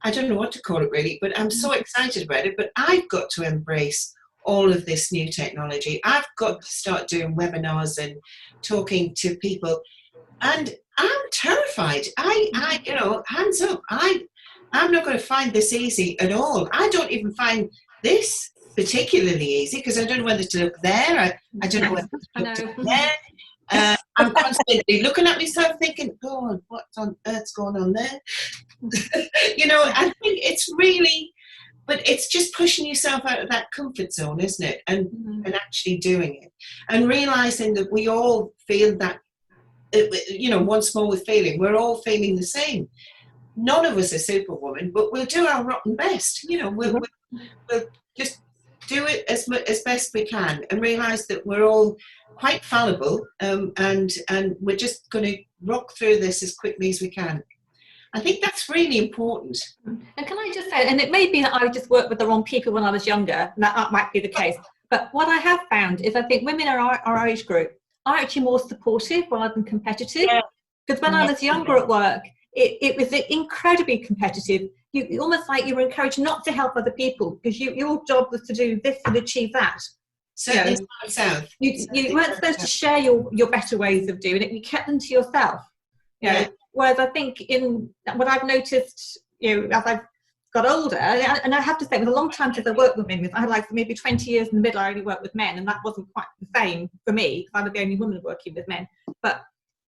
I don't know what to call it really, but I'm so excited about it. But I've got to embrace all of this new technology. I've got to start doing webinars and talking to people, and I'm terrified. I you know, hands up, I'm not going to find this easy at all. I don't even find this particularly easy because I don't know whether to look there. I don't know whether to look there. I'm constantly looking at myself thinking, God, what on earth's going on there? You know, I think it's really, but it's just pushing yourself out of that comfort zone, isn't it? And actually doing it and realizing that we all feel that, you know, once more with feeling, we're all feeling the same. None of us are Superwoman, but we'll do our rotten best. You know, we'll just do it as best we can and realise that we're all quite fallible, and we're just going to rock through this as quickly as we can. I think that's really important. And can I just say, and it may be that I just worked with the wrong people when I was younger, and that might be the case, but what I have found is I think women in our age group are actually more supportive rather than competitive. Because when I was younger at work, it was incredibly competitive. You almost like you were encouraged not to help other people because your job was to do this and achieve that. Certainly south. You weren't supposed to share your better ways of doing it. You kept them to yourself. You know? Whereas I think in what I've noticed, you know, as I've got older, and I have to say, it was a long time since I worked with women. I had like maybe 20 years in the middle. I only worked with men, and that wasn't quite the same for me because I was the only woman working with men. But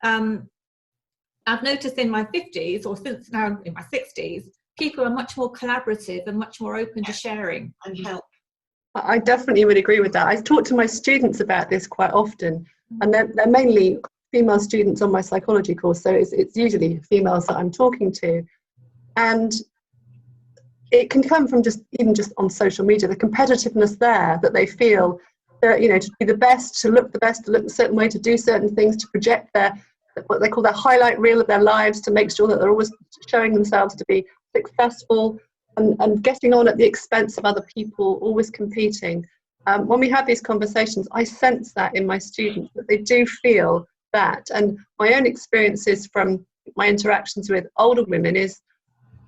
I've noticed in my 50s, or since now in my 60s, people are much more collaborative and much more open to sharing and help. I definitely would agree with that. I talk to my students about this quite often, and they're mainly female students on my psychology course, so it's usually females that I'm talking to. And it can come from even just on social media, the competitiveness there that they feel, that, you know, to be the best, to look a certain way, to do certain things, to project what they call their highlight reel of their lives, to make sure that they're always showing themselves to be successful and getting on at the expense of other people, always competing. when we have these conversations, I sense that in my students, that they do feel that. And my own experiences from my interactions with older women is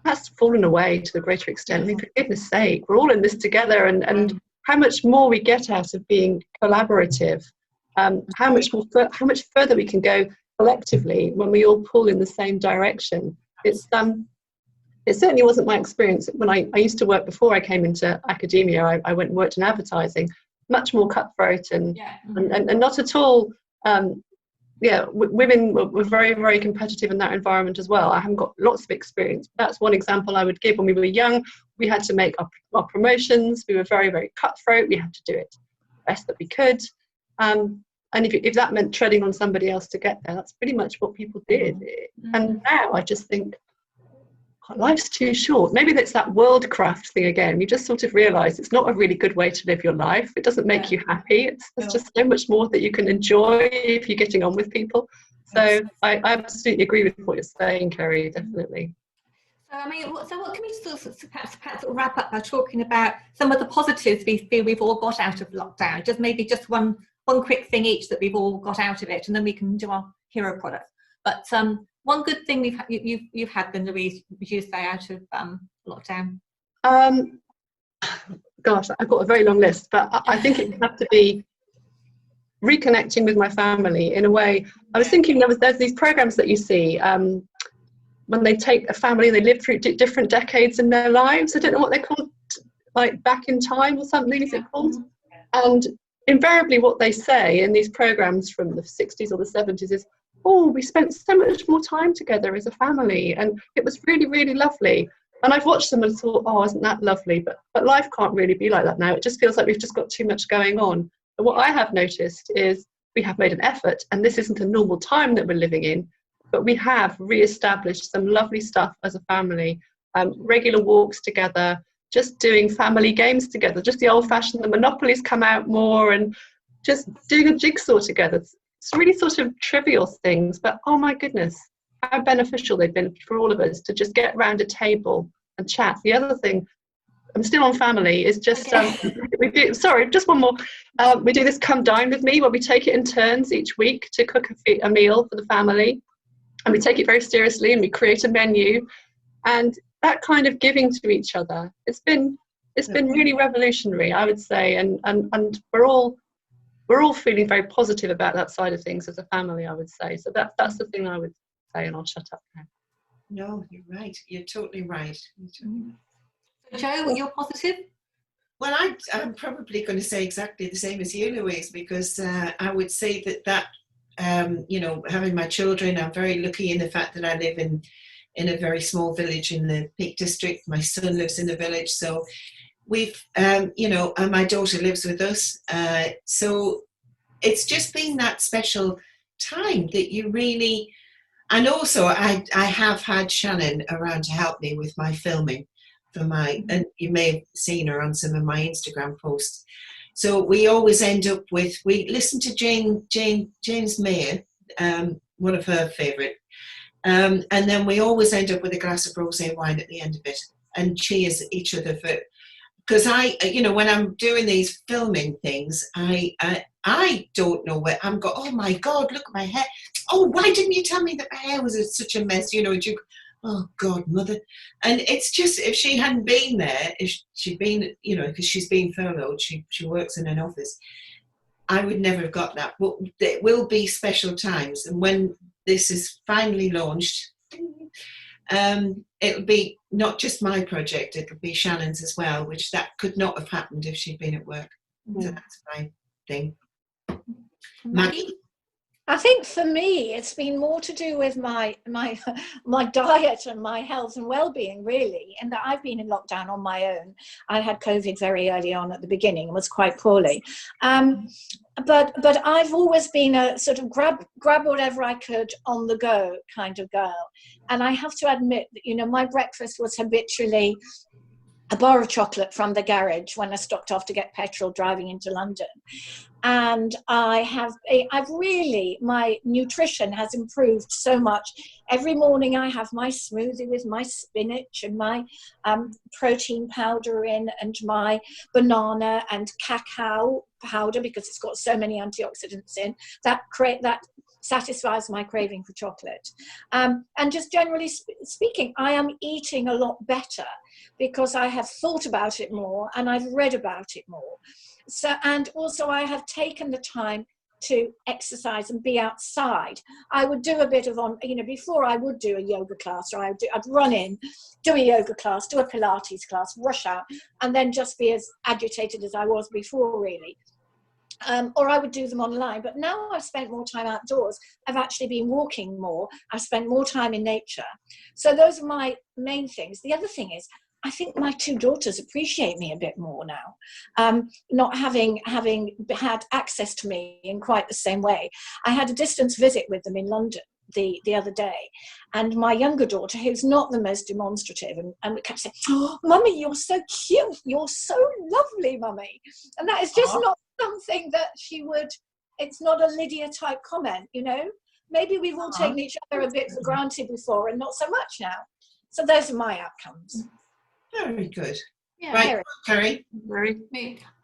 that's fallen away to a greater extent. I mean, for goodness sake, we're all in this together, and how much more we get out of being collaborative, how much further we can go collectively when we all pull in the same direction. It certainly wasn't my experience when I used to work before I came into academia. I went and worked in advertising, much more cutthroat and not at all. Women were very, very competitive in that environment as well. I haven't got lots of experience. That's one example I would give. When we were young, we had to make our promotions. We were very, very cutthroat. We had to do it the best that we could. And if that meant treading on somebody else to get there, that's pretty much what people did. And now I just think, life's too short. Maybe that's that worldcraft thing again. You just sort of realise it's not a really good way to live your life. It doesn't make you happy. There's just so much more that you can enjoy if you're getting on with people. So I absolutely agree with what you're saying, Kerry, definitely. So I mean, what can we perhaps wrap up by talking about some of the positives we feel we've all got out of lockdown? Just one quick thing each that we've all got out of it, and then we can do our hero product. But one good thing you've had then, Louise, would you say, out of lockdown? Gosh, I've got a very long list, but I think it would have to be reconnecting with my family in a way. I was thinking there's these programs that you see when they take a family and they live through different decades in their lives. I don't know what they're called, like Back in Time or something, is it called? And invariably what they say in these programs from the 60s or the 70s is, oh, we spent so much more time together as a family, and it was really, really lovely. And I've watched them and thought, oh, isn't that lovely? But life can't really be like that now. It just feels like we've just got too much going on. And what I have noticed is we have made an effort, and this isn't a normal time that we're living in, but we have re-established some lovely stuff as a family, regular walks together, just doing family games together, just the old-fashioned, the Monopolies come out more, and just doing a jigsaw together. It's really sort of trivial things, but oh my goodness, how beneficial they've been for all of us to just get round a table and chat. The other thing, I'm still on family, is just, just one more. We do this Come Dine With Me, where we take it in turns each week to cook a meal for the family. And we take it very seriously, and we create a menu. And that kind of giving to each other, it's been really revolutionary, I would say. And we're all feeling very positive about that side of things as a family, I would say. So that's the thing I would say, and I'll shut up now. No, you're right. You're totally right. So Jo, you're positive? Well, I'm probably going to say exactly the same as you, Louise, because I would say that having my children, I'm very lucky in the fact that I live in a very small village in the Peak District. My son lives in the village, so we've, and my daughter lives with us. So it's just been that special time that you really, and also I have had Shannon around to help me with my filming for and you may have seen her on some of my Instagram posts. So we always end up we listen to James Mayer, one of her favourite, and then we always end up with a glass of rosé wine at the end of it and cheers each other for. Because when I'm doing these filming things, I don't know where I'm going. Oh my God, look at my hair. Oh, why didn't you tell me that my hair was such a mess? Oh God, mother. And it's just, if she hadn't been there, if she'd been, because she's been furloughed, she works in an office, I would never have got that. But there will be special times, and when this is finally launched, it'll be not just my project, it'll be Shannon's as well, which that could not have happened if she'd been at work. So that's my thing. Maggie? I think for me, it's been more to do with my diet and my health and well-being, really, and that I've been in lockdown on my own. I had COVID very early on at the beginning and was quite poorly. But I've always been a sort of grab whatever I could on the go kind of girl. And I have to admit that, my breakfast was habitually a bar of chocolate from the garage when I stopped off to get petrol driving into London. And I've really, my nutrition has improved so much. Every morning I have my smoothie with my spinach and my protein powder in, and my banana and cacao powder, because it's got so many antioxidants in. That satisfies my craving for chocolate. And just generally speaking, I am eating a lot better because I have thought about it more and I've read about it more. So, and also I have taken the time to exercise and be outside. I would do a bit of before I would do a yoga class, or I'd run in, do a yoga class, do a Pilates class, rush out, and then just be as agitated as I was before, really. Or I would do them online. But now I've spent more time outdoors. I've actually been walking more. I've spent more time in nature. So those are my main things. The other thing is, I think my two daughters appreciate me a bit more now, not having had access to me in quite the same way. I had a distance visit with them in London the other day, and my younger daughter, who's not the most demonstrative, and kept saying, "Oh, Mummy, you're so cute, you're so lovely, Mummy," and that is just not something that she would. It's not a Lydia type comment, you know. Maybe we've all taken each other a bit for granted before, and not so much now. So those are my outcomes. Very good. Yeah. Right, Carrie.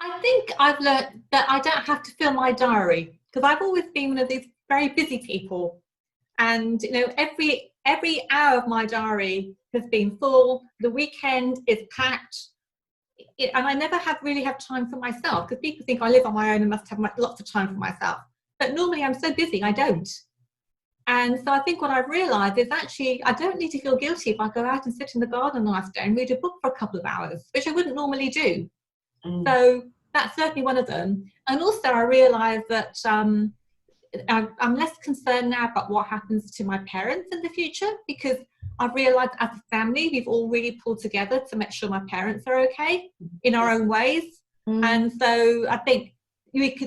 I think I've learned that I don't have to fill my diary, because I've always been one of these very busy people, and every hour of my diary has been full. The weekend is packed, and I never really have time for myself, because people think I live on my own and must have lots of time for myself. But normally I'm so busy I don't. And so I think what I've realised is actually I don't need to feel guilty if I go out and sit in the garden a nice day and read a book for a couple of hours, which I wouldn't normally do. So that's certainly one of them. And also I realise that I'm less concerned now about what happens to my parents in the future, because I've realised as a family we've all really pulled together to make sure my parents are okay in our own ways. And so I think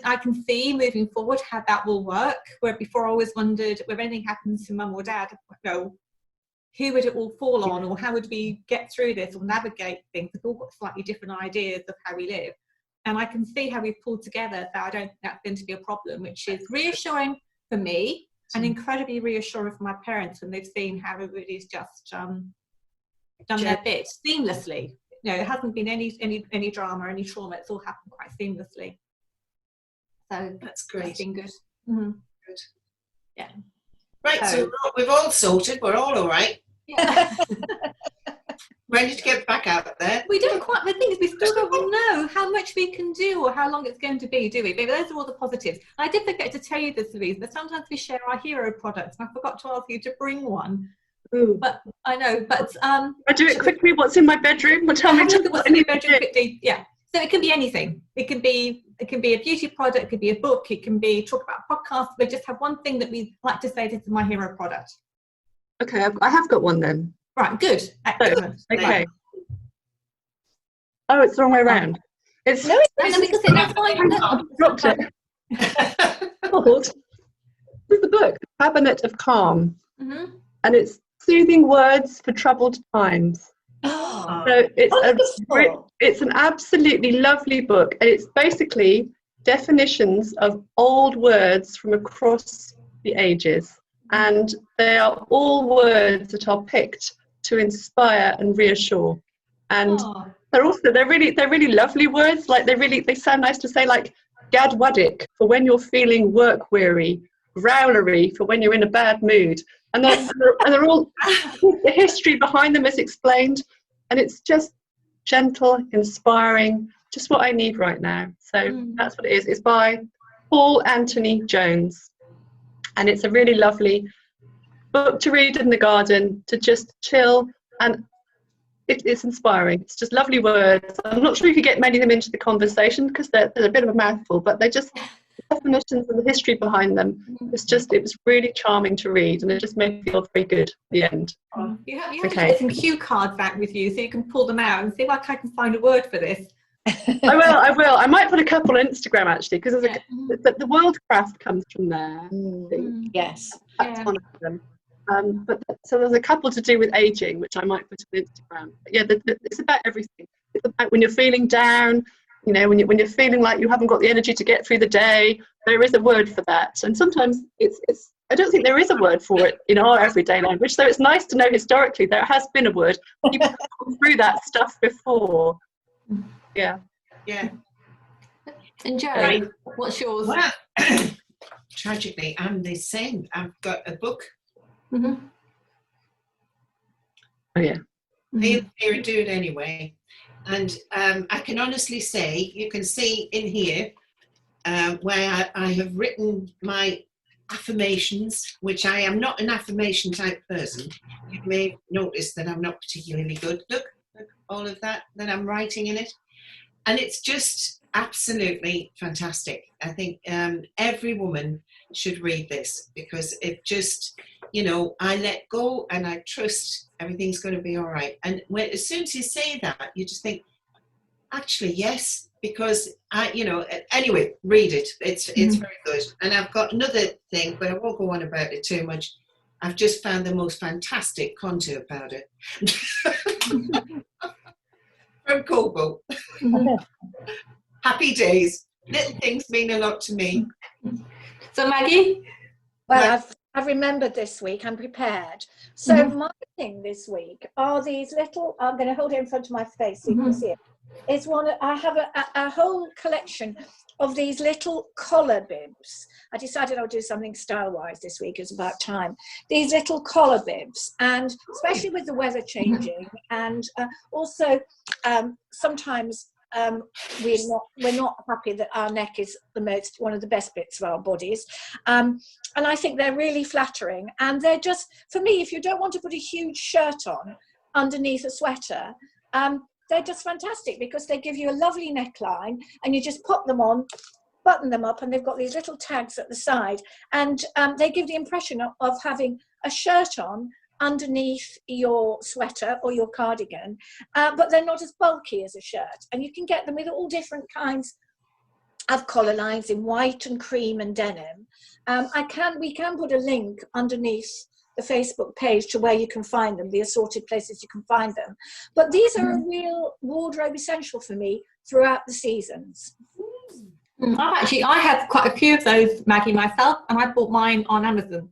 I can see moving forward how that will work, where before I always wondered, if anything happens to mum or dad, who would it all fall on, or how would we get through this or navigate things? We've all got slightly different ideas of how we live. And I can see how we've pulled together, so I don't think that's going to be a problem, which is reassuring for me and incredibly reassuring for my parents when they've seen how everybody's just done their bit seamlessly. There hasn't been any drama, any trauma. It's all happened quite seamlessly. So that's great. It's been good. Mm-hmm. Good. Yeah. Right, so we've all sorted. We're all right. Yeah. Ready to get back out there. We don't quite. The thing is, we still don't know how much we can do or how long it's going to be, do we? Maybe those are all the positives. I did forget to tell you this, Louise, that sometimes we share our hero products, and I forgot to ask you to bring one. Ooh. But I know. But I do it quickly. What's in my bedroom? Tell me what's in your bedroom quickly. Yeah. So it can be anything. It can be a beauty product, it could be a book, it can be talk about podcasts. We just have one thing that we like to say, this is my hero product. Okay, I have got one then. Right, good. Excellent. Okay. Right. Oh, it's the wrong way around. It's no, that's fine. I dropped it. This is the book, Cabinet of Calm, and it's soothing words for troubled times. So it's an absolutely lovely book. It's basically definitions of old words from across the ages, and they are all words that are picked to inspire and reassure. And they're really lovely words. Like they sound nice to say, like gadwadik for when you're feeling work weary, growlery for when you're in a bad mood, and they're all the history behind them is explained. And it's just gentle, inspiring, just what I need right now. So that's what it is. It's by Paul Anthony Jones. And it's a really lovely book to read in the garden, to just chill. And it's inspiring. It's just lovely words. I'm not sure you could get many of them into the conversation because they're a bit of a mouthful, but they're just definitions and the history behind them. It was really charming to read, and it just made me feel very good at the end. You have to get some cue cards out with you so you can pull them out and see if I can find a word for this. I will. I might put a couple on Instagram actually, because the world craft comes from there. Yes, that's one of them. So there's a couple to do with aging, which I might put on Instagram. But yeah, it's about everything. It's about when you're feeling down, you know, when you're feeling like you haven't got the energy to get through the day. There is a word for that, and sometimes it's I don't think there is a word for it in our everyday language. So it's nice to know historically there has been a word. People have gone through that stuff before. Yeah. Yeah. And Joe, Right. what's yours? Well, tragically, I'm the same. I've got a book. Mm-hmm. Oh yeah. Here, do it anyway. And I can honestly say, you can see in here where I have written my affirmations, which I am not an affirmation type person. You may notice that I'm not particularly good. Look, all of that I'm writing in it. And it's just absolutely fantastic. I think every woman should read this, because it just, you know, I let go and I trust everything's going to be all right. And as soon as you say that, you just think, actually, yes, because anyway, read it. It's very good. And I've got another thing, but I won't go on about it too much. I've just found the most fantastic contour powder from Kobo. Happy days. Little things mean a lot to me. So Maggie? Well, I've remembered this week. I'm prepared. So my thing this week are these little. I'm going to hold it in front of my face so you can see it. It's one. I have a whole collection of these little collar bibs. I decided I'll do something style-wise this week. It's about time. These little collar bibs, and especially with the weather changing, and also sometimes. We're not happy that our neck is one of the best bits of our bodies, and I think they're really flattering, and they're just, for me, if you don't want to put a huge shirt on underneath a sweater, they're just fantastic, because they give you a lovely neckline, and you just put them on, button them up, and they've got these little tags at the side, and they give the impression of having a shirt on underneath your sweater or your cardigan, but they're not as bulky as a shirt, and you can get them with all different kinds of collar lines in white and cream and denim. We can put a link underneath the Facebook page to where you can find them, the assorted places you can find them, but these are a real wardrobe essential for me throughout the seasons. I have quite a few of those, Maggie, myself, and I bought mine on Amazon.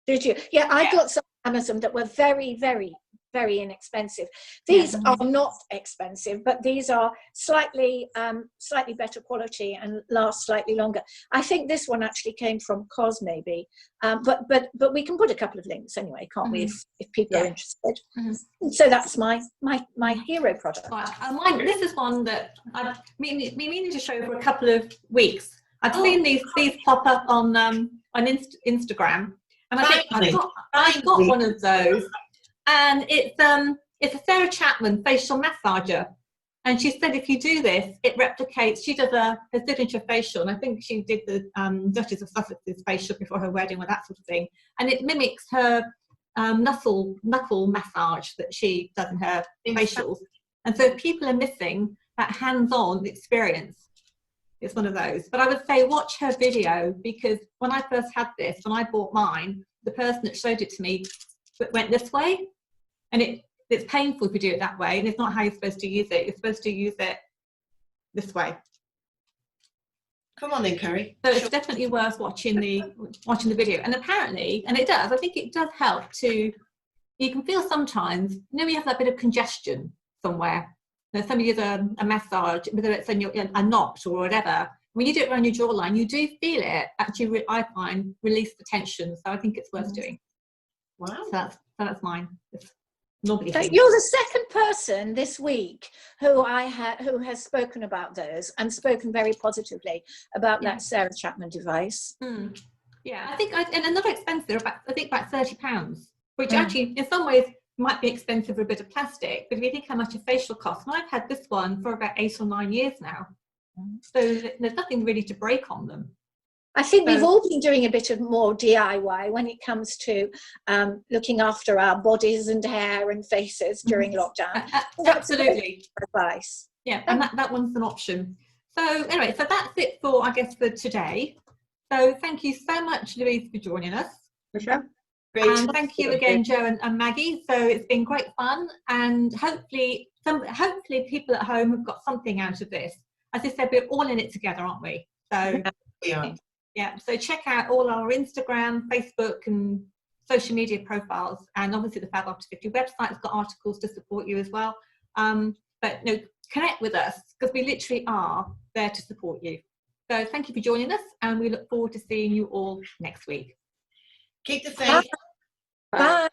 Did you? Yeah, I got some on Amazon that were very, very, very inexpensive. These are not expensive, but these are slightly better quality and last slightly longer. I think this one actually came from COS, maybe, but we can put a couple of links anyway, can't we? If people are interested. So that's my hero product. Mine, this is one that I've been meaning to show for a couple of weeks. I've seen these pop up on Instagram. And I think I've got one of those, and it's a Sarah Chapman facial massager, and she said if you do this, it replicates. She does her signature facial, and I think she did the Duchess of Sussex's facial before her wedding or that sort of thing, and it mimics her knuckle massage that she does in her facials. And so if people are missing that hands-on experience, it's one of those. But I would say watch her video, because when I first had this, when I bought mine, the person that showed it to me went this way, and it's painful if you do it that way, and it's not how you're supposed to use it. You're supposed to use it this way. Come on then, Carrie. So it's definitely worth watching the video. And apparently, and it does, I think it does help to, you can feel sometimes, you have that bit of congestion somewhere. Somebody gives a massage, whether it's in a knot or whatever. When you do it around your jawline, you do feel it actually, I find, release the tension. So I think it's worth doing. Wow. So that's mine. You're the second person this week who has spoken about those, and spoken very positively about that Sarah Chapman device. Yeah, I think, and they're not expensive. I think about £30, which actually, in some ways, might be expensive for a bit of plastic, but if you think how much a facial costs, and I've had this one for about 8 or 9 years now, so there's nothing really to break on them. I think we've all been doing a bit of more DIY when it comes to looking after our bodies and hair and faces during lockdown. Absolutely. Advice. Yeah, and that one's an option. So anyway, so that's it for, I guess, for today. So thank you so much, Louise, for joining us. For sure. Great. And thank you again, Joe and Maggie. So it's been great fun, and hopefully people at home have got something out of this. As I said, we're all in it together, aren't we? So We are. yeah. So check out all our Instagram, Facebook, and social media profiles, and obviously the Fab After 50 website has got articles to support you as well. But no, connect with us, because we literally are there to support you. So thank you for joining us, and we look forward to seeing you all next week. Keep the faith. Bye.